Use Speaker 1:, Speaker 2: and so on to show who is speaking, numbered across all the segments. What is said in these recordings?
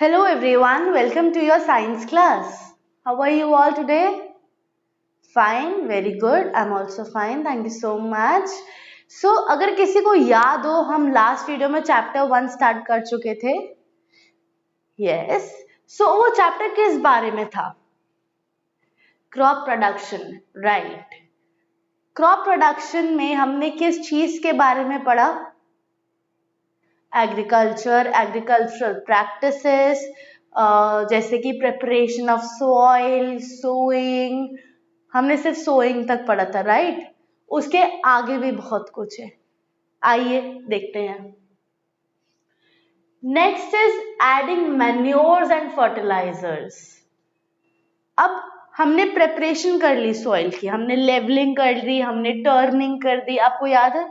Speaker 1: Hello everyone, welcome to your science class. How are you all today? Fine, very good. I'm also fine. Thank you so much. So, अगर किसी को याद हो हम last video में chapter 1 start कर चुके थे. Yes. So, वो चैप्टर किस बारे में था? Crop production, right. Crop production में हमने किस चीज के बारे में पढ़ा? एग्रीकल्चरल प्रैक्टिसेस, जैसे कि प्रिपरेशन ऑफ सॉइल, सोइंग. हमने सिर्फ सोइंग तक पढ़ा था, राइट? उसके आगे भी बहुत कुछ है. आइए देखते हैं. Next is adding manures and fertilizers. अब हमने प्रिपरेशन कर ली सॉइल की, हमने लेवलिंग कर ली, हमने टर्निंग कर दी. आपको याद है?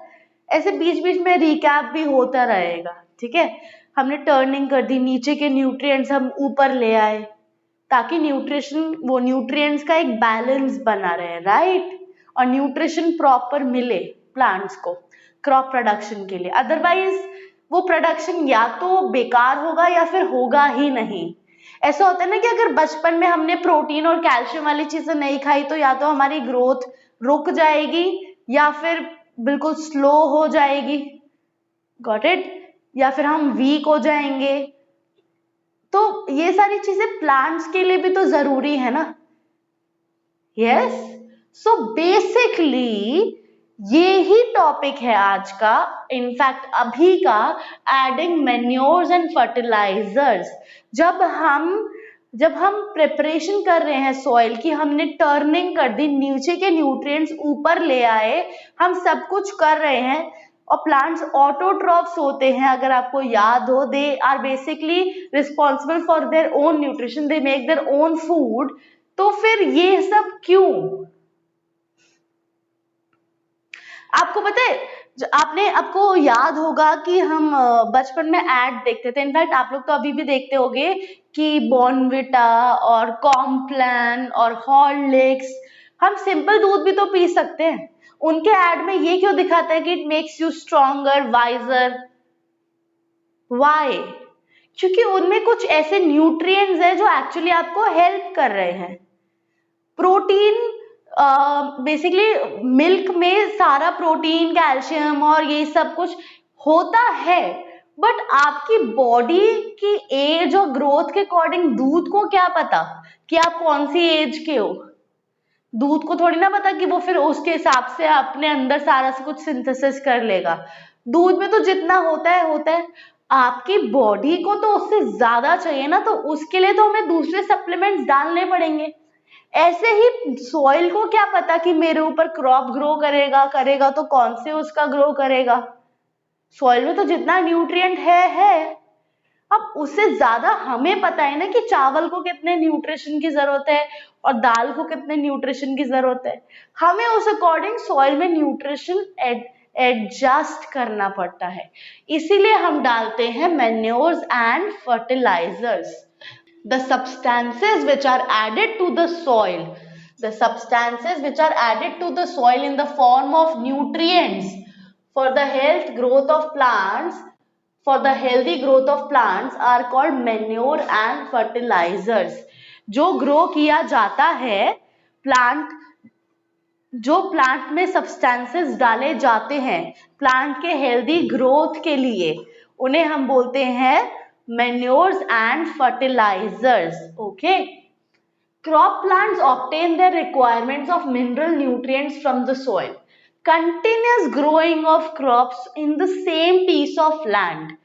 Speaker 1: ऐसे बीच बीच में रिकैप भी होता रहेगा, ठीक है? हमने टर्निंग कर दी, नीचे के न्यूट्रिएंट्स हम ऊपर ले आए ताकि न्यूट्रिएंट्स का एक बैलेंस बना रहे, राइट? और न्यूट्रिशन प्रॉपर मिले प्लांट्स को क्रॉप प्रोडक्शन के लिए. अदरवाइज वो प्रोडक्शन या तो बेकार होगा या फिर होगा ही नहीं. ऐसा होता है ना कि अगर बचपन में हमने प्रोटीन और कैल्शियम वाली चीजें नहीं खाई तो या तो हमारी ग्रोथ रुक जाएगी या फिर बिल्कुल स्लो हो जाएगी. Got it? या फिर हम वीक हो जाएंगे. तो ये सारी चीजें प्लांट्स के लिए भी तो जरूरी है ना. यस. सो बेसिकली ये ही टॉपिक है आज का, इनफैक्ट अभी का, एडिंग मैन्योर्स एंड फर्टिलाइजर्स. जब हम प्रिपरेशन कर रहे हैं सॉइल की, हमने टर्निंग कर दी, नीचे के न्यूट्रिएंट्स ऊपर ले आए, हम सब कुछ कर रहे हैं. और प्लांट्स ऑटोट्रॉफ्स होते हैं, अगर आपको याद हो. They are basically responsible for their own nutrition, they make their own food. तो फिर ये सब क्यों? आपको पता है, आपको याद होगा कि हम बचपन में ऐड देखते थे. इनफैक्ट आप लोग तो अभी भी देखते होंगे कि बॉर्नविटा और कॉम्प्लान और हॉर्लिक्स, हम सिंपल दूध भी तो पी सकते हैं. उनके ऐड में ये क्यों दिखाता है कि it makes you stronger, wiser? Why? क्योंकि उनमें कुछ ऐसे न्यूट्रिएंट्स हैं जो एक्चुअली आपको हेल्प कर रहे हैं. प्रोटीन, बेसिकली मिल्क में सारा प्रोटीन, कैल्शियम और ये सब कुछ होता है, बट आपकी बॉडी की एज और ग्रोथ के अकॉर्डिंग दूध को क्या पता कि आप कौन सी एज के हो. दूध को थोड़ी ना पता कि वो फिर उसके हिसाब से अपने अंदर सारा से कुछ सिंथेसिस कर लेगा. दूध में तो जितना होता है. आपकी बॉडी को तो उससे ज्यादा चाहिए ना, तो उसके लिए तो हमें दूसरे सप्लीमेंट्स डालने पड़ेंगे. ऐसे ही सॉइल को क्या पता कि मेरे ऊपर क्रॉप ग्रो करेगा तो कौन से उसका ग्रो करेगा. सॉइल में तो जितना न्यूट्रिएंट है. अब उससे ज्यादा हमें पता है ना कि चावल को कितने न्यूट्रिशन की जरूरत है और दाल को कितने न्यूट्रिशन की जरूरत है. हमें उस अकॉर्डिंग सॉइल में न्यूट्रिशन एडजस्ट करना पड़ता है. इसीलिए हम डालते हैं manures and fertilizers. The substances which are added to the soil, the substances which are added to the soil in the form of nutrients for the healthy growth of plants are called manure and fertilizers. जो grow किया जाता है जो plant में substances डाले जाते हैं plant के हेल्दी ग्रोथ के लिए, उन्हें हम बोलते हैं manures and fertilizers. Okay. Crop plants obtain their requirements of mineral nutrients from the soil. Continuous growing of crops in the same piece of land.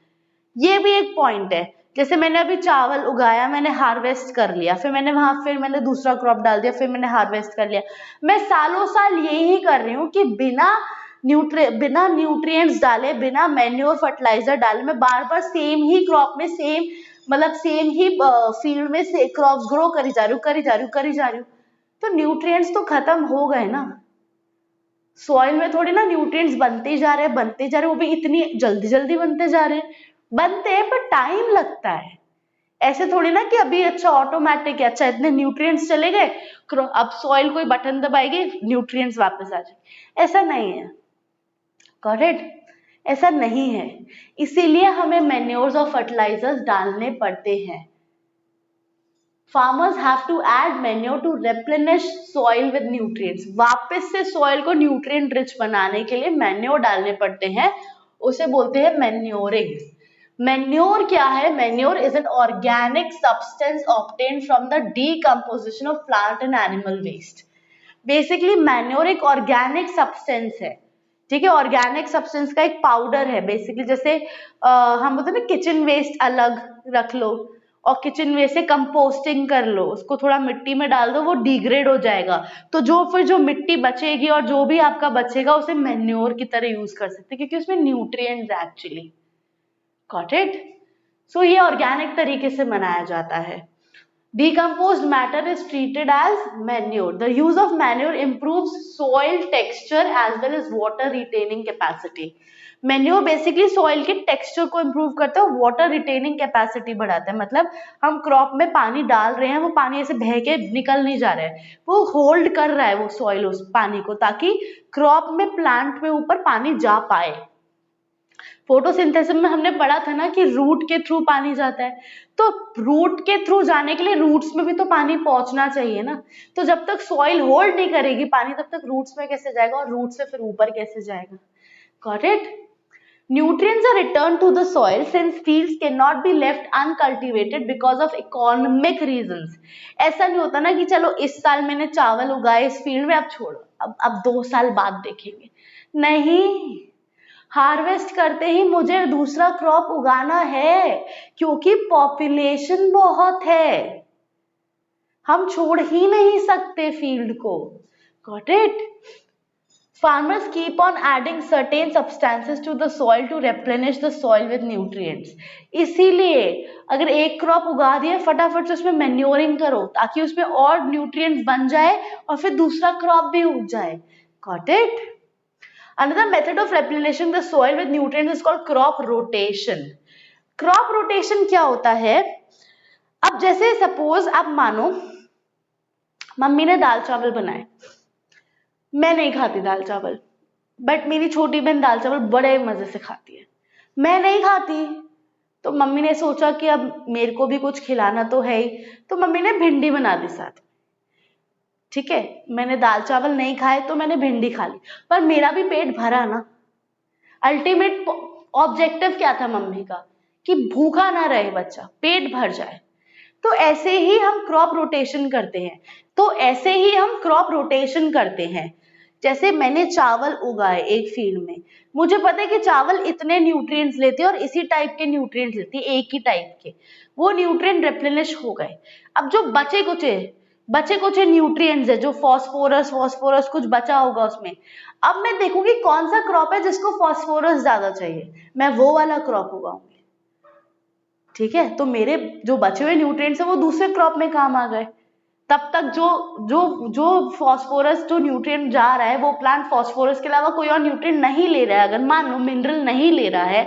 Speaker 1: ये भी एक पॉइंट है. जैसे मैंने अभी चावल उगाया, मैंने हार्वेस्ट कर लिया, फिर मैंने दूसरा क्रॉप डाल दिया, फिर मैंने हार्वेस्ट कर लिया. मैं सालों साल यही कर रही हूँ कि बिना न्यूट्रिएंट्स डाले, बिना मैन्योर फर्टिलाइजर डाले, मैं बार बार सेम ही क्रॉप में सेम ही फील्ड में से क्रॉप्स ग्रो करी जा रही हूँ. तो न्यूट्रिएंट्स तो खत्म हो गए ना. सॉइल में थोड़ी ना न्यूट्रिएंट्स बनते जा रहे, वो भी इतनी जल्दी जल्दी बनते जा रहे हैं. बनते हैं पर टाइम लगता है. ऐसे थोड़ी ना कि अभी अच्छा ऑटोमेटिक है, अच्छा इतने न्यूट्रिएंट्स चले गए, अब सॉइल कोई बटन दबाएगी न्यूट्रिएंट्स वापस आ जाएंगे. ऐसा नहीं है. करेक्ट? ऐसा नहीं है. इसीलिए हमें मैन्योर्स और फर्टिलाइजर्स डालने पड़ते हैं. Farmers have to add manure to replenish soil with nutrients. वापस से सॉइल को न्यूट्रिएंट रिच बनाने के लिए मैन्योर डालने पड़ते हैं, उसे बोलते हैं मैन्योरिंग. मैन्योर क्या है? Manure is an organic substance obtained from the decomposition of plant and animal waste. Basically manure एक ऑर्गेनिक सब्सटेंस है, ठीक है. ऑर्गेनिक सब्सटेंस का एक पाउडर है बेसिकली. जैसे हम बोलते हैं ना किचन वेस्ट अलग रख लो और किचन वेस्ट से कंपोस्टिंग कर लो, उसको थोड़ा मिट्टी में डाल दो, वो डिग्रेड हो जाएगा. तो जो मिट्टी बचेगी और जो भी आपका बचेगा उसे मैन्योर की तरह यूज कर सकते हैं, क्योंकि उसमें nutrients actually. Got it? So ये ऑर्गेनिक तरीके से बनाया जाता है. Decomposed matter is treated as manure. The use of manure improves soil texture as well as water retaining capacity. Manure basically soil के texture को improve करता है और water retaining capacity बढ़ाता है. मतलब हम crop में पानी डाल रहे हैं, वो पानी ऐसे बह के निकल नहीं जा रहा है, वो hold कर रहा है वो soil उस पानी को, ताकि crop में plant में ऊपर पानी जा पाए. फोटोसिंथेसिस में हमने पढ़ा था ना कि रूट के थ्रू पानी जाता है, तो रूट के थ्रू जाने के लिए रूट्स में भी तो पानी पहुंचना चाहिए ना. तो जब तक सॉइल होल्ड नहीं करेगी पानी, तब तक रूट्स में कैसे जाएगा और रूट से फिर ऊपर कैसे जाएगा. Got it? Nutrients are returned to the soil since fields cannot be left uncultivated because of economic reasons. ऐसा नहीं होता ना कि चलो इस साल मैंने चावल उगाए इस फील्ड में, अब छोड़ो, अब 2 साल बाद देखेंगे. नहीं, हार्वेस्ट करते ही मुझे दूसरा क्रॉप उगाना है, क्योंकि पॉपुलेशन बहुत है, हम छोड़ ही नहीं सकते फील्ड को. Got it? Farmers keep on adding certain substances to the soil to replenish the soil with nutrients. इसीलिए अगर एक क्रॉप उगा दिया, फटाफट से उसमें मैन्योरिंग करो ताकि उसमें और न्यूट्रिएंट्स बन जाए और फिर दूसरा क्रॉप भी उग जाए. Got it? Another method of replenishing the soil with nutrients is called crop rotation. Crop rotation क्या होता है? अब जैसे सपोज आप मानो मम्मी ने दाल चावल बनाए, मैं नहीं खाती दाल चावल, बट मेरी छोटी बहन दाल चावल बड़े मजे से खाती है, मैं नहीं खाती. तो मम्मी ने सोचा कि अब मेरे को भी कुछ खिलाना तो है ही, तो मम्मी ने भिंडी बना दी साथ. ठीक है, मैंने दाल चावल नहीं खाए तो मैंने भिंडी खा ली, पर मेरा भी पेट भरा ना. अल्टीमेट ऑब्जेक्टिव क्या था मम्मी का? कि भूखा ना रहे बच्चा, पेट भर जाए. तो ऐसे ही हम क्रॉप रोटेशन करते हैं. जैसे मैंने चावल उगाए एक फील्ड में, मुझे पता है कि चावल इतने न्यूट्रिएंट्स लेते हैं और इसी टाइप के न्यूट्रिएंट्स लेते हैं, एक ही टाइप के. वो न्यूट्रिएंट रिप्लेनिश हो गए. अब जो बचे कुछ न्यूट्रिएंट्स है, जो फॉस्फोरस कुछ बचा होगा उसमें, अब मैं देखूंगी कौन सा क्रॉप है जिसको फॉस्फोरस ज्यादा चाहिए, मैं वो वाला क्रॉप उगाऊंगी. ठीक है, तो मेरे जो बचे हुए न्यूट्रिएंट्स है वो दूसरे क्रॉप में काम आ गए. तब तक जो फॉस्फोरस जो न्यूट्रिएंट जा रहा है, वो प्लांट फॉस्फोरस के अलावा कोई और न्यूट्रिएंट नहीं ले रहा है, अगर मान लो मिनरल नहीं ले रहा है,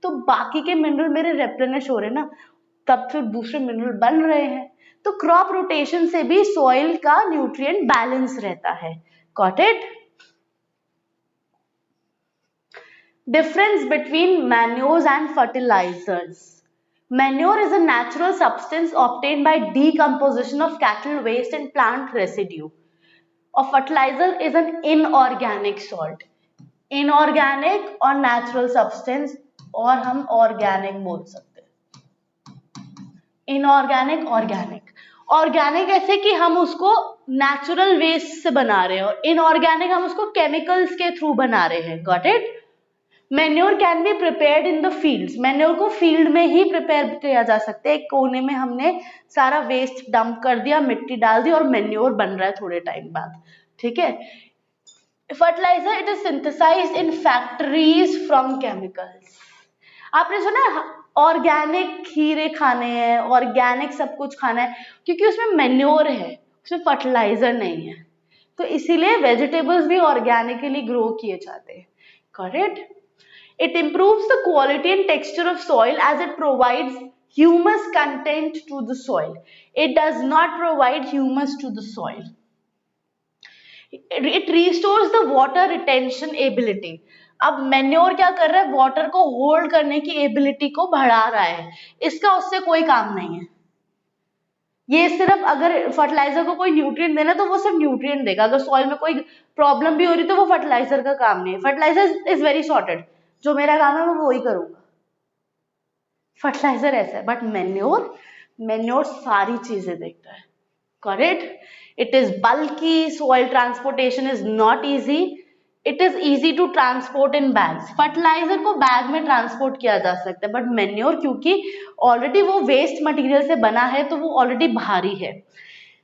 Speaker 1: तो बाकी के मिनरल मेरे रिप्लेनिश हो रहे हैं ना, तब फिर दूसरे मिनरल बन रहे हैं. तो क्रॉप रोटेशन से भी सॉइल का न्यूट्रिएंट बैलेंस रहता है. Got it? Difference between manures and fertilizers. Manure is a natural substance obtained by decomposition of cattle waste and plant residue. A fertilizer is an inorganic salt. Inorganic और natural substance, और हम organic बोल सकते हैं. Inorganic, organic. Organic ऐसे कि हम उसको natural waste से बना रहे हैं, और inorganic हम उसको chemicals के through बना रहे हैं. Got it? Manure can be prepared in the fields. Manure को फील्ड में ही प्रिपेयर किया जा सकता है. एक कोने में हमने सारा वेस्ट डंप कर दिया, मिट्टी डाल दी और मैन्योर बन रहा है थोड़े टाइम बाद. ठीक है. Fertilizer it is synthesized in factories from chemicals. आपने सुना ऑर्गेनिक खीरे खाने हैं, ऑर्गेनिक सब कुछ खाना है, क्योंकि उसमें मैन्योर है, उसमें फर्टिलाइजर नहीं है. तो इसीलिए वेजिटेबल्स भी ऑर्गेनिकली ग्रो किए जाते हैं. Correct? It improves the quality and texture of soil as it provides humus content to the soil. It does not provide humus to the soil. It restores the water retention ability. अब manure क्या कर रहा है? Water को hold करने की ability को बढ़ा रहा है. इसका उससे कोई काम नहीं है. ये सिर्फ अगर फर्टिलाइजर को कोई न्यूट्रिएंट देना तो वो सिर्फ न्यूट्रिएंट देगा, अगर सॉइल में कोई प्रॉब्लम भी हो रही तो वो फर्टिलाइजर का काम नहीं है। फर्टिलाइजर इज वेरी सॉर्टेड, जो मेरा काम है मैं वो ही करूंगा। फर्टिलाइजर ऐसा है, बट मेन्योर, मेन्योर सारी चीजें देखता है। Correct? It is bulky, soil transportation is not easy, it is easy to transport in bags. Fertilizer को बैग में ट्रांसपोर्ट किया जा सकता है, बट मेन्योर क्योंकि ऑलरेडी वो वेस्ट मटेरियल से बना है तो वो ऑलरेडी भारी है।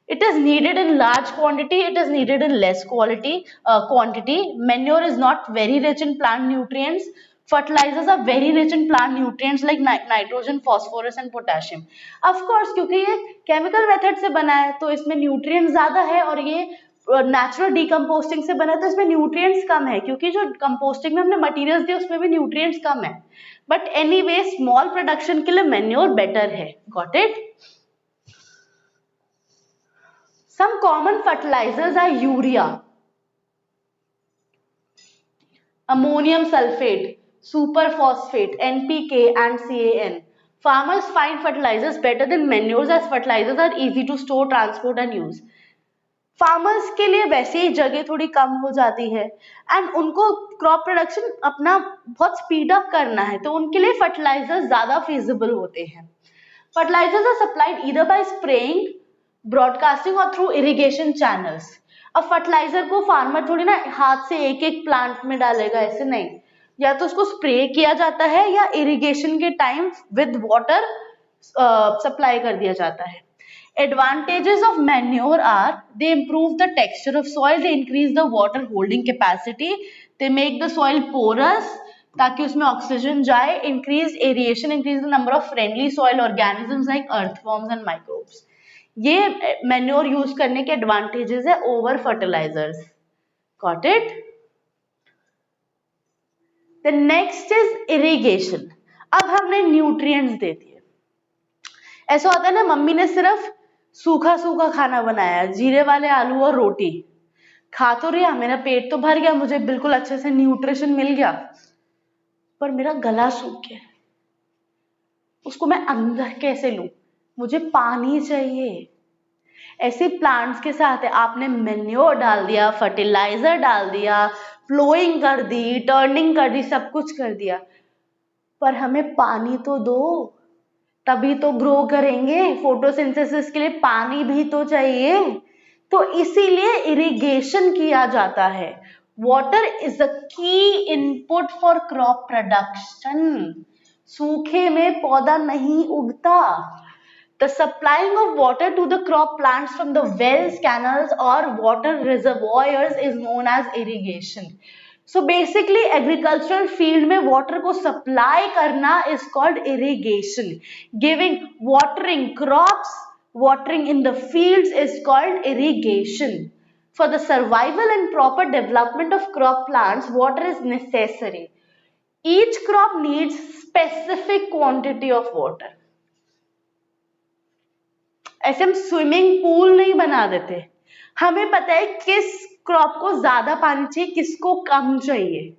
Speaker 1: It is needed in large quantity, it is needed in less quantity. Manure is not very rich in plant nutrients. Fertilizers are very rich in plant nutrients like nitrogen, phosphorus and potassium. Of course, क्योंकि ये chemical method से बना है तो इसमें nutrients ज्यादा है, और ये नेचुरल डिकम्पोस्टिंग से बना है तो इसमें न्यूट्रिएंट्स कम है, क्योंकि जो कंपोस्टिंग में हमने मटेरियल्स दिए उसमें भी न्यूट्रिएंट्स कम है। बट एनीवे स्मॉल प्रोडक्शन के लिए मेन्योर बेटर है। Got it? Some common fertilizers are urea, ammonium sulfate, superphosphate, NPK and CAN. Farmers find fertilizers better than manures as fertilizers are easy to store, transport and use. Farmers के लिए वैसे ही जगह थोड़ी कम हो जाती है and उनको क्रॉप प्रोडक्शन अपना बहुत स्पीड अप करना है, तो उनके लिए फर्टिलाइजर्स ज्यादा फिजिबल होते हैं। Fertilizers are supplied either by spraying, broadcasting और थ्रू इरिगेशन चैनल्स। अब फर्टिलाइजर को फार्मर थोड़ी ना हाथ से एक एक प्लांट में डालेगा, ऐसे नहीं, या तो उसको स्प्रे किया जाता है या इरिगेशन के टाइम विद वाटर सप्लाई कर दिया जाता है। Advantages of manure are they improve the texture of soil, they increase the water holding capacity, they make the soil porous ताकि उसमें ऑक्सीजन जाए, increase aeration, increase the number of friendly soil organisms like earthworms and microbes. ये manure use करने के advantages है over fertilizers. Got it? The next is irrigation. अब हमने nutrients दे दिए, ऐसा होता है ना मम्मी ने सिर्फ सूखा सूखा खाना बनाया, जीरे वाले आलू और रोटी, खा तो रहा, मेरा पेट तो भर गया, मुझे बिल्कुल अच्छे से न्यूट्रिशन मिल गया, पर मेरा गला सूख गया, उसको मैं अंदर कैसे लूं? मुझे पानी चाहिए। ऐसे प्लांट्स के साथ है, आपने मेन्योर डाल दिया, फर्टिलाइजर डाल दिया, फ्लोइंग कर दी, टर्निंग कर दी, सब कुछ कर दिया, पर हमें पानी तो दो, तभी तो ग्रो करेंगे। फोटोसिंथेसिस के लिए पानी भी तो चाहिए, तो इसीलिए इरिगेशन किया जाता है। वाटर इज अ की इनपुट फॉर क्रॉप प्रोडक्शन। सूखे में पौधा नहीं उगता। The supplying of water to the crop plants from the wells, canals or water reservoirs is known as irrigation. So basically agricultural field में water को supply करना is called irrigation. Giving watering crops, watering in the fields is called irrigation. For the survival and proper development of crop plants, water is necessary. Each crop needs specific quantity of water. ऐसे हम swimming pool नहीं बना देते, हमें पता है किस crop को ज्यादा पानी चाहिए, किसको कम चाहिए।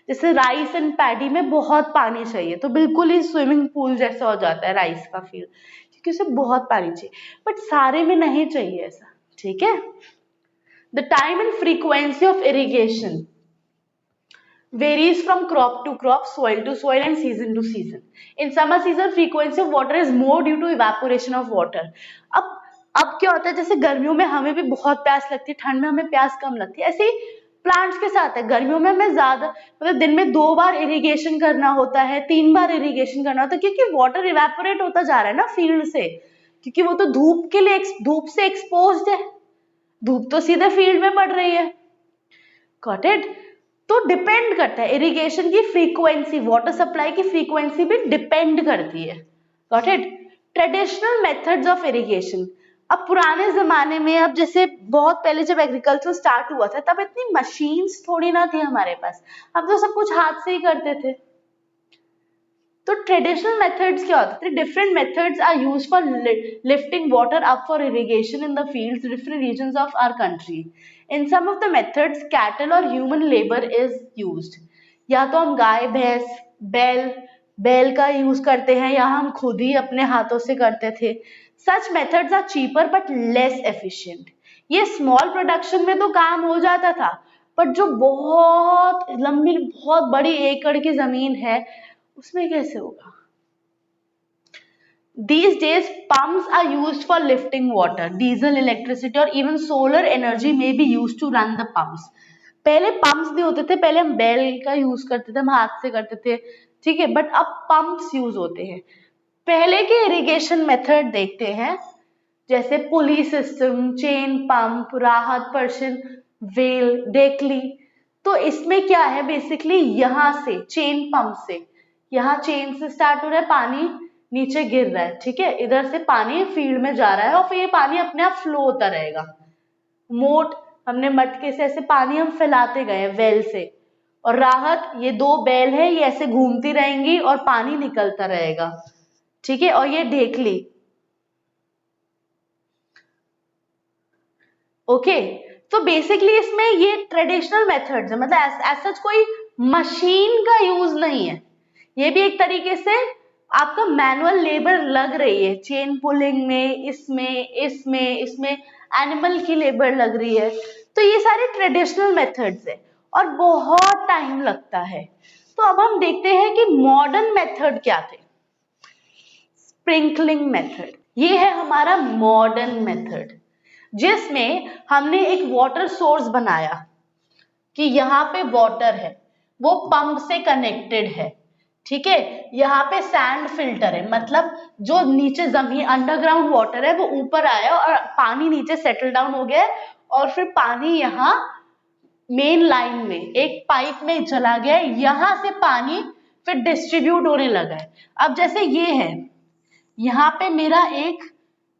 Speaker 1: जैसे राइस एंड पैडी में बहुत पानी चाहिए तो बिल्कुल ही स्विमिंग पूल जैसा हो जाता है राइस का फील्ड, क्योंकि उसे बहुत पानी चाहिए, बट सारे में नहीं चाहिए ऐसा। ठीक है? The time and frequency of irrigation varies from crop to crop, soil to soil and season to season. In summer season frequency of water is more due to evaporation of water. अब क्या होता है, जैसे गर्मियों में हमें भी बहुत प्यास लगती है, ठंड में हमें प्यास कम लगती है, ऐसे ही प्लांट्स के साथ है। गर्मियों में हमें ज्यादा मतलब दिन में 2 बार इरिगेशन करना होता है, 3 बार इरिगेशन करना होता है, क्योंकि वाटर इवेपोरेट होता जा रहा है ना फील्ड से, क्योंकि वो तो धूप के लिए धूप से एक्सपोज्ड है, धूप तो सीधे फील्ड में पड़ रही है। Got it? तो डिपेंड करता है इरिगेशन की फ्रीक्वेंसी, वाटर सप्लाई की फ्रीक्वेंसी भी डिपेंड करती है। Got it? Traditional methods of irrigation. अब पुराने जमाने में, अब जैसे बहुत पहले जब एग्रीकल्चर स्टार्ट हुआ था तब इतनी मशीन्स थोड़ी ना थी हमारे पास, हम तो सब कुछ हाथ से ही करते थे। तो ट्रेडिशनल मेथड्स क्या होते थे? Different methods are used for lifting water up for irrigation in the fields, different regions of our country. In some of the methods cattle और ह्यूमन लेबर इज यूज्ड। या तो हम गाय भैंस बैल का यूज करते हैं, या हम खुद ही अपने हाथों से करते थे। Such methods are cheaper but less efficient. ये स्मॉल प्रोडक्शन में तो काम हो जाता था, बट जो बहुत लंबी बहुत बड़ी एकड़ की जमीन है उसमें कैसे होगा? These days, pumps are used for lifting water. Diesel, electricity, or even solar energy may be used to run the pumps. पहले पंप्स नहीं होते थे, पहले हम बैल का यूज करते थे, हम हाथ से करते थे, ठीक है, बट अब पंप्स यूज होते हैं। पहले के इरिगेशन मेथड देखते हैं, जैसे पुली सिस्टम, चेन पंप, राहत, पर्शियन, वेल, डेकली। तो इसमें क्या है, बेसिकली यहाँ से चेन पंप से, यहाँ चेन से स्टार्ट हो रहा है, पानी नीचे गिर रहा है, ठीक है, इधर से पानी फील्ड में जा रहा है और फिर ये पानी अपने आप फ्लो होता रहेगा। मोट हमने मटके से ऐसे पानी हम फैलाते गए वेल से, और राहत ये दो बैल है, ये ऐसे घूमती रहेंगी और पानी निकलता रहेगा, ठीक है, और ये ढेकली। ओके, तो बेसिकली इसमें ये ट्रेडिशनल मेथड्स है, मतलब एज सच कोई मशीन का यूज नहीं है। ये भी एक तरीके से आपका मैनुअल लेबर लग रही है, चेन पुलिंग में, इसमें एनिमल की लेबर लग रही है। तो ये सारे ट्रेडिशनल मेथड्स है और बहुत टाइम लगता है। तो अब हम देखते हैं कि मॉडर्न मेथड क्या थे। स्प्रिंकलिंग मेथड, ये है हमारा मॉडर्न मेथड, जिसमें हमने एक वाटर सोर्स बनाया कि यहाँ पे वाटर है, वो पंप से कनेक्टेड है, ठीक है, यहाँ पे सैंड फिल्टर है, मतलब जो नीचे जमीन अंडरग्राउंड वाटर है वो ऊपर आया और पानी नीचे सेटल डाउन हो गया है, और फिर पानी यहाँ मेन लाइन में एक पाइप में चला गया है, यहाँ से पानी फिर डिस्ट्रीब्यूट होने लगा है। अब जैसे ये है, यहाँ पे मेरा एक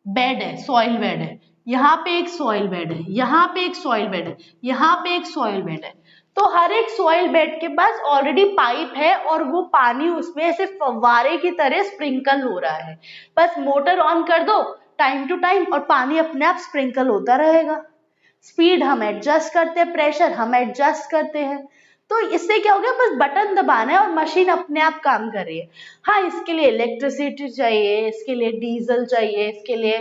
Speaker 1: बेड है, सॉइल बेड है, यहाँ पे एक सॉइल बेड है, यहाँ पे एक सॉइल बेड है, यहाँ पे एक सॉइल बेड है। तो हर एक सॉइल बेड के पास ऑलरेडी पाइप है और वो पानी उसमें ऐसे फव्वारे की तरह स्प्रिंकल हो रहा है। बस मोटर ऑन कर दो टाइम टू टाइम और पानी अपने आप स्प्रिंकल होता रहेगा। स्पीड हम एडजस्ट करते हैं, प्रेशर हम एडजस्ट करते हैं। तो इससे क्या हो गया, बस बटन दबाना है और मशीन अपने आप काम कर रही है। हाँ, इसके लिए इलेक्ट्रिसिटी चाहिए, इसके लिए डीजल चाहिए, इसके लिए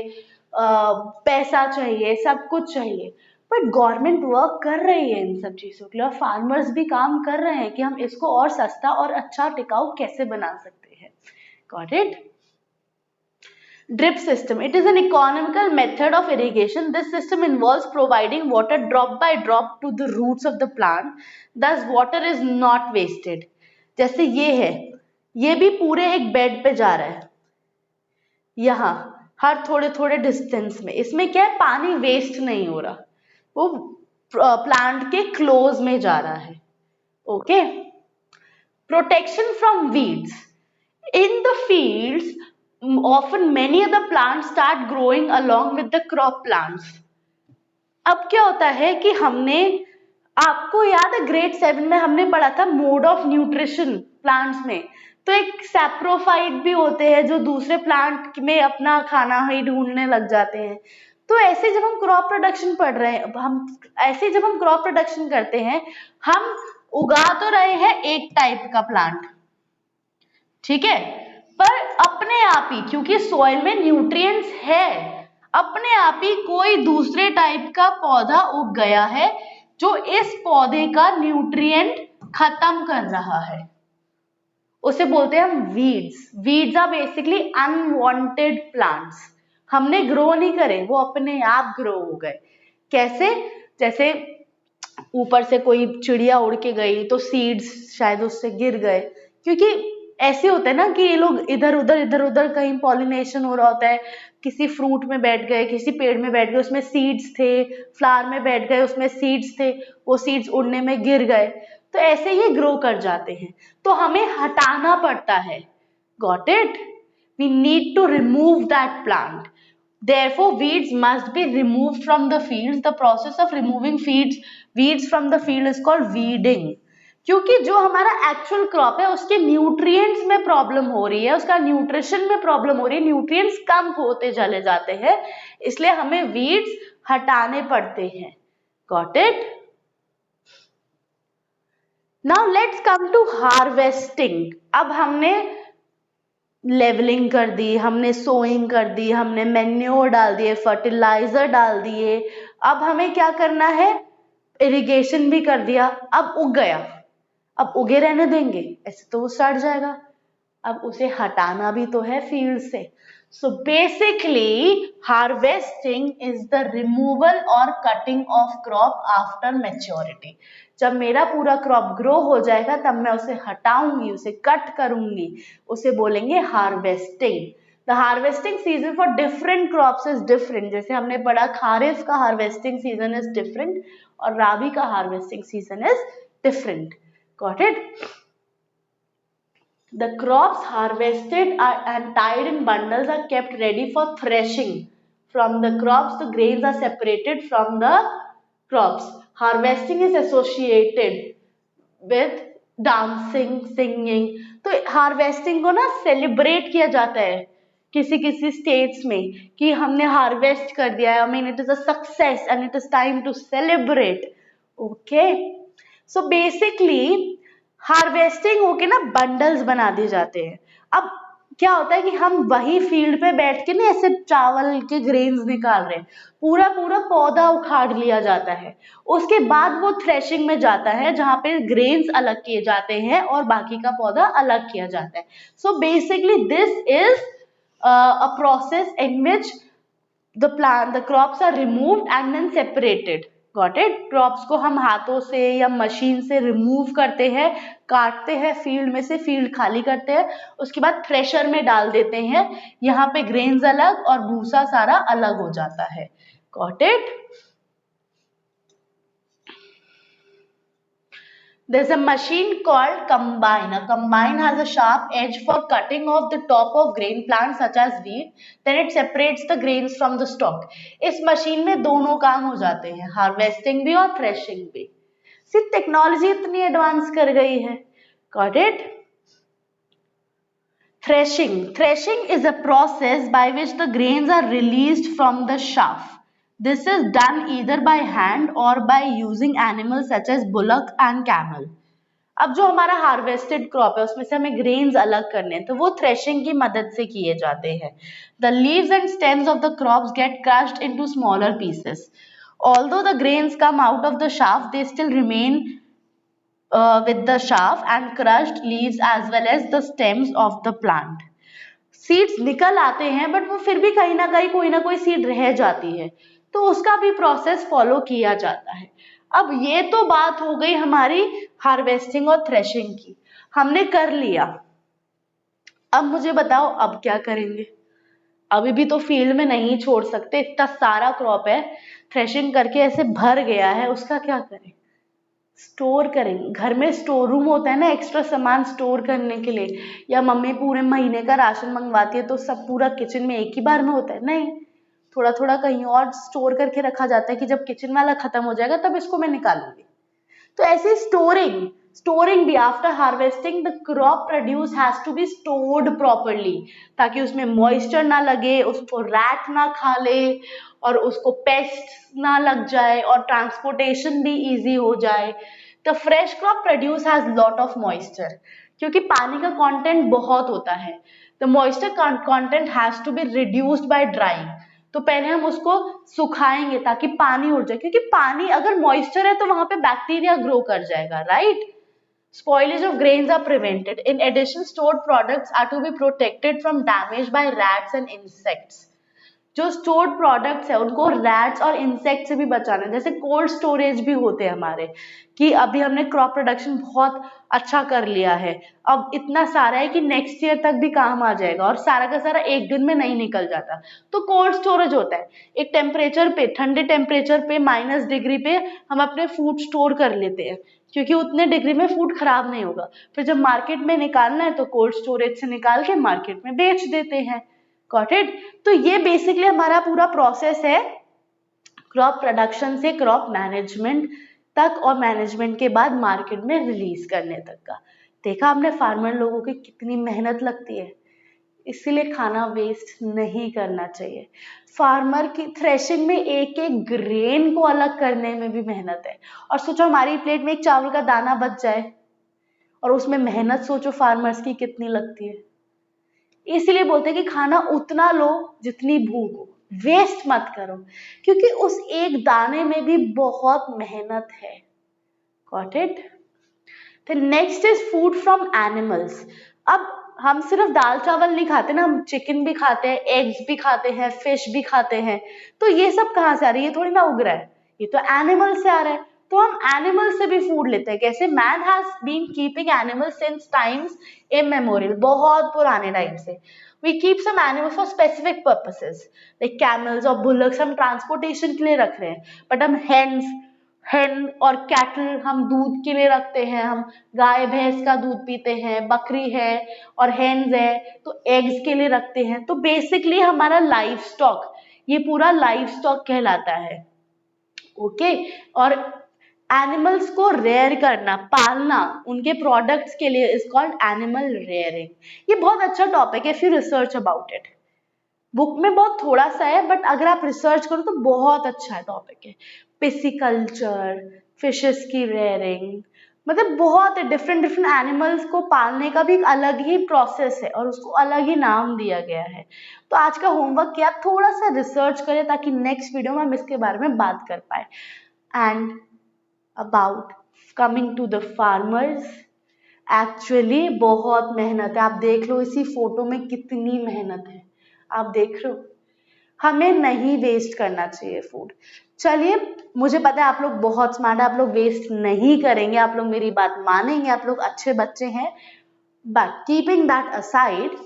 Speaker 1: पैसा चाहिए, सब कुछ चाहिए, बट गवर्नमेंट वर्क कर रही है इन सब चीजों के लिए और फार्मर्स भी काम कर रहे हैं कि हम इसको और सस्ता और अच्छा टिकाऊ कैसे बना सकते हैं। Got it? Drip system. It is an economical method of irrigation. This system involves providing water drop by drop to the roots of the plant. Thus, water is not wasted. जैसे ये है, ये भी पूरे एक बेड पे जा रहा है, यहाँ हर थोड़े थोड़े डिस्टेंस में। इसमें क्या है, पानी वेस्ट नहीं हो रहा, वो प्लांट के क्लोज में जा रहा है। Okay, protection from weeds in the fields. Often many of the plants start growing along with the crop plants. अब क्या होता है कि हमने, आपको याद है ग्रेड 7 में हमने पढ़ा था मोड ऑफ न्यूट्रिशन प्लांट्स में, तो एक सैप्रोफाइट भी होते हैं जो दूसरे प्लांट में अपना खाना ही ढूंढने लग जाते हैं। तो ऐसे जब हम क्रॉप प्रोडक्शन पढ़ रहे हैं, ऐसे जब हम क्रॉप प्रोडक्शन करते हैं, हम उगा तो रहे हैं एक टाइप का प्लांट, ठीक है, पर अपने आप ही, क्योंकि सॉइल में न्यूट्रिएंट्स है, अपने आप ही कोई दूसरे टाइप का पौधा उग गया है जो इस पौधे का न्यूट्रिएंट खत्म कर रहा है। उसे बोलते हैं हम weeds. Weeds are basically unwanted plants, हमने ग्रो नहीं करे, वो अपने आप ग्रो हो गए। कैसे? जैसे ऊपर से कोई चिड़िया उड़ के गई तो सीड्स शायद उससे गिर गए, क्योंकि ऐसे होता है ना कि ये लोग इधर उधर कहीं पॉलिनेशन हो रहा होता है, किसी फ्रूट में बैठ गए, किसी पेड़ में बैठ गए, उसमें सीड्स थे, फ्लावर में बैठ गए, उसमें सीड्स थे, वो सीड्स उड़ने में गिर गए, तो ऐसे ये ग्रो कर जाते हैं, तो हमें हटाना पड़ता है। Got it? We need to remove that plant, therefore weeds must be removed from the fields. The process of removing weeds from the field is called weeding. क्योंकि जो हमारा एक्चुअल क्रॉप है उसके न्यूट्रिएंट्स में प्रॉब्लम हो रही है, उसका न्यूट्रिशन में प्रॉब्लम हो रही है, न्यूट्रिएंट्स कम होते चले जाते हैं, इसलिए हमें वीड्स हटाने पड़ते हैं। Got it? Now let's come to harvesting. अब हमने लेवलिंग कर दी, हमने सोइंग कर दी, हमने मैन्योर डाल दिए, फर्टिलाइजर डाल दिए। अब हमें क्या करना है, इरिगेशन भी कर दिया, अब उग गया, अब उगे रहने देंगे? ऐसे तो वो सड़ जाएगा, अब उसे हटाना भी तो है फील्ड से। So basically harvesting is the removal और cutting of crop after maturity. जब मेरा पूरा क्रॉप ग्रो हो जाएगा तब मैं उसे हटाऊंगी, उसे कट करूंगी, उसे बोलेंगे harvesting. The harvesting season for different crops is different. जैसे हमने पढ़ा खारिफ का हार्वेस्टिंग सीजन इज डिफरेंट और राबी का harvesting season is different. Got it? The crops harvested and tied in bundles are kept ready for threshing. From the crops, the grains are separated from the crops. Harvesting is associated with dancing, singing. तो harvesting को ना celebrate किया जाता है किसी किसी states में कि हमने हार्वेस्ट कर दिया है, I mean it is a success and it is time to celebrate. Okay, so basically harvesting होके ना बंडल्स बना दिए जाते हैं। अब क्या होता है कि हम वही फील्ड पे बैठ के ना ऐसे चावल के ग्रेन्स निकाल रहे हैं, पूरा पूरा पौधा उखाड़ लिया जाता है, उसके बाद वो थ्रेशिंग में जाता है जहां पे ग्रेन्स अलग किए जाते हैं और बाकी का पौधा अलग किया जाता है। So basically this is a process in which the crops are removed and then separated. Got it? Crops को हम हाथों से या मशीन से रिमूव करते हैं, काटते हैं फील्ड में से, फील्ड खाली करते हैं, उसके बाद थ्रेशर में डाल देते हैं, यहाँ पे ग्रेन्स अलग और भूसा सारा अलग हो जाता है। Got it? There's a machine called combine. A combine has a sharp edge for cutting off the top of grain plants such as wheat. Then it separates the grains from the stalk. इस machine में दोनों काम हो जाते हैं, harvesting भी और threshing भी। सिर्फ टेक्नोलॉजी इतनी एडवांस कर गई है। Got it? Threshing. Threshing is a process by which the grains are released from the chaff. This is done either by hand or by using animals such as bullock and camel. अब जो हमारा harvested crop है उसमें से हमें grains अलग करने हैं तो वो थ्रेशिंग की मदद से किए जाते हैं। The leaves and stems of the crops get crushed into smaller pieces. Although the grains come out of the shaft, they still remain with the shaft and crushed leaves as well as the stems of the plant. Seeds निकल आते हैं but वो फिर भी कहीं ना कहीं कोई ना कोई सीड रह जाती है, तो उसका भी प्रोसेस फॉलो किया जाता है। अब ये तो बात हो गई हमारी हार्वेस्टिंग और थ्रेशिंग की, हमने कर लिया। अब मुझे बताओ अब क्या करेंगे? अभी भी तो फील्ड में नहीं छोड़ सकते, इतना सारा क्रॉप है, थ्रेशिंग करके ऐसे भर गया है, उसका क्या करें? स्टोर करेंगे। घर में स्टोर रूम होता है ना एक्स्ट्रा सामान स्टोर करने के लिए, या मम्मी पूरे महीने का राशन मंगवाती है तो सब पूरा किचन में एक ही बार में होता है? नहीं, थोड़ा थोड़ा कहीं और स्टोर करके रखा जाता है कि जब किचन वाला खत्म हो जाएगा तब इसको मैं निकालूंगी। तो ऐसे स्टोरिंग भी after harvesting the crop produce has to be stored properly, ताकि उसमें मॉइस्चर ना लगे, उसको रैट ना खा ले और उसको पेस्ट ना लग जाए और ट्रांसपोर्टेशन भी इजी हो जाए। The fresh crop produce has lot of moisture, क्योंकि पानी का कंटेंट बहुत होता है। The moisture content has to be reduced by drying. तो पहले हम उसको सुखाएंगे ताकि पानी उड़ जाए, क्योंकि पानी अगर मॉइस्चर है तो वहां पे बैक्टीरिया ग्रो कर जाएगा, right? Spoilage of grains are prevented. In addition, stored products are to be protected from damage by rats and insects. जो स्टोर्ड प्रोडक्ट्स है उनको रैट्स और इंसेक्ट से भी बचाना है। जैसे कोल्ड स्टोरेज भी होते हैं हमारे, कि अभी हमने क्रॉप प्रोडक्शन बहुत अच्छा कर लिया है, अब इतना सारा है कि नेक्स्ट ईयर तक भी काम आ जाएगा और सारा का सारा एक दिन में नहीं निकल जाता, तो कोल्ड स्टोरेज होता है। एक टेम्परेचर पे, ठंडे टेम्परेचर पे -डिग्री पे हम अपने फूड स्टोर कर लेते हैं, क्योंकि उतने डिग्री में फूड खराब नहीं होगा। फिर जब मार्केट में निकालना है तो कोल्ड स्टोरेज से निकाल के मार्केट में बेच देते हैं। Got it? तो ये बेसिकली हमारा पूरा प्रोसेस है क्रॉप प्रोडक्शन से क्रॉप मैनेजमेंट तक, और मैनेजमेंट के बाद मार्केट में रिलीज करने तक का। देखा आपने फार्मर लोगों की कितनी मेहनत लगती है, इसीलिए खाना वेस्ट नहीं करना चाहिए। फार्मर की थ्रेशिंग में एक एक ग्रेन को अलग करने में भी मेहनत है, और सोचो हमारी प्लेट में एक चावल का दाना बच जाए और उसमें मेहनत सोचो फार्मर्स की कितनी लगती है। इसलिए बोलते हैं कि खाना उतना लो जितनी भूख हो, वेस्ट मत करो, क्योंकि उस एक दाने में भी बहुत मेहनत है। Got it? फिर next is food from animals. अब हम सिर्फ दाल चावल नहीं खाते ना, हम चिकन भी खाते हैं, एग्स भी खाते हैं, फिश भी खाते हैं। तो ये सब कहाँ से आ रही है? ये थोड़ी ना उग रहा है, ये तो एनिमल से आ रहा है। तो हम एनिमल से भी फूड लेते हैं। कैसे? Man has been keeping animals since times immemorial, बहुत पुराने टाइम से। We keep some animals for specific purposes, like camels और bullocks हम ट्रांसपोर्टेशन के लिए रख रहे हैं, बट हम हेन और कैटल हम दूध के लिए रखते हैं। हम गाय भैंस का दूध पीते हैं, बकरी है और हेन्स है तो एग्स के लिए रखते हैं। तो बेसिकली हमारा लाइफ स्टॉक, ये पूरा लाइफ स्टॉक कहलाता है। ओके? और एनिमल्स को रेयर करना, पालना उनके प्रोडक्ट्स के लिए इज कॉल्ड एनिमल रेयरिंग। ये बहुत अच्छा टॉपिक है if you research about it. Book में बहुत थोड़ा सा है, बट अगर आप रिसर्च करो तो बहुत अच्छा टॉपिक है। पिसिकल्चर, फिशेस की रेयरिंग, मतलब बहुत डिफरेंट डिफरेंट एनिमल्स को पालने का भी एक अलग ही प्रोसेस है और उसको अलग ही नाम दिया गया है। तो आज का होमवर्क क्या, थोड़ा सा रिसर्च करें ताकि नेक्स्ट वीडियो में हम इसके बारे में बात कर पाए। And about coming to the farmers, actually बहुत मेहनत है। आप देख लो इसी फोटो में कितनी मेहनत है, आप देख रहे हो। हमें नहीं वेस्ट करना चाहिए फूड। चलिए, मुझे पता है आप लोग बहुत स्मार्ट है, आप लोग वेस्ट नहीं करेंगे, आप लोग मेरी बात मानेंगे, आप लोग अच्छे बच्चे हैं। बट कीपिंग दैट असाइड,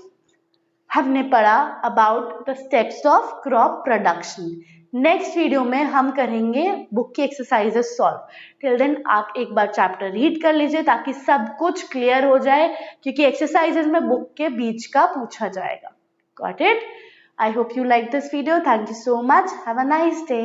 Speaker 1: हमने पढ़ा about the steps of crop production. Next video में हम करेंगे बुक की एक्सरसाइजेस सॉल्व। टिल देन आप एक बार चैप्टर रीड कर लीजिए ताकि सब कुछ क्लियर हो जाए, क्योंकि एक्सरसाइजेस में बुक के बीच का पूछा जाएगा। Got it? I hope you like this video. Thank you so much. Have a nice day.